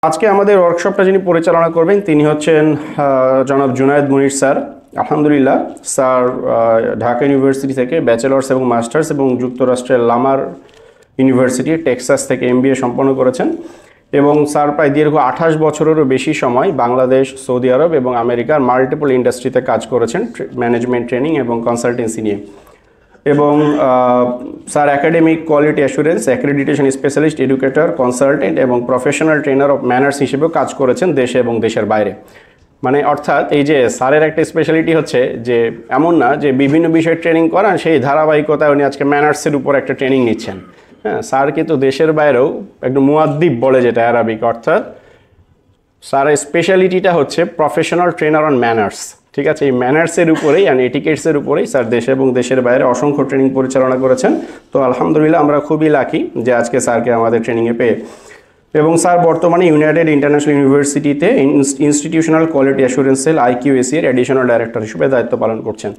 আজকে আমাদের ওয়ার্কশপটা যিনি পরিচালনা করবেন তিনি হচ্ছেন জনাব জুনায়েদ মুনির স্যার। আলহামদুলিল্লাহ স্যার ঢাকা ইউনিভার্সিটি থেকে ব্যাচেলার্স এবং মাস্টার্স এবং যুক্তরাষ্ট্রের লামার ইউনিভার্সিটি টেক্সাস থেকে MBA সম্পন্ন করেছেন এবং স্যার প্রায় দীর্ঘ 28 বছরেরও বেশি সময় বাংলাদেশ, সৌদি আরব এবং আমেরিকার মাল্টিপল ইন্ডাস্ট্রিতে কাজ করেছেন ম্যানেজমেন্ট ট্রেনিং এবং কনসালটেন্সি নিয়ে। এবং sir academic quality assurance, accreditation specialist, educator, consultant এবং প্রফেশনাল ট্রেনার অফ ম্যানার্স হিসেবেও কাজ করেছেন দেশে এবং দেশের বাইরে। মানে অর্থাৎ এই যে স্যারের একটা স্পেশালিটি হচ্ছে যে এমন না যে বিভিন্ন বিষয়ে ট্রেনিং করান, সেই ধারাবাহিকতায় উনি আজকে ম্যানার্সের উপর একটা ট্রেনিং নিচ্ছেন। হ্যাঁ, স্যার কিন্তু দেশের বাইরেও একদম মুয়াদ্দিব বলে যেটা অ্যারাবিক, অর্থাৎ স্যারের স্পেশালিটিটা হচ্ছে প্রফেশনাল ট্রেনার অন ম্যানার্স। ঠিক আছে, এই ম্যানার্সের উপরেই অ্যান্ড এটিকেটসের উপরেই স্যার দেশে এবং দেশের বাইরে অসংখ্য ট্রেনিং পরিচালনা করেছেন। তো আলহামদুলিল্লাহ আমরা খুবই লাকি যে আজকে স্যারকে আমাদের ট্রেনিংয়ে পেয়ে। এবং স্যার বর্তমানে ইউনাইটেড ইন্টারন্যাশনাল ইউনিভার্সিটিতে institutional quality assurance sell IQAC এর অ্যাডিশনাল ডাইরেক্টর হিসেবে দায়িত্ব পালন করছেন।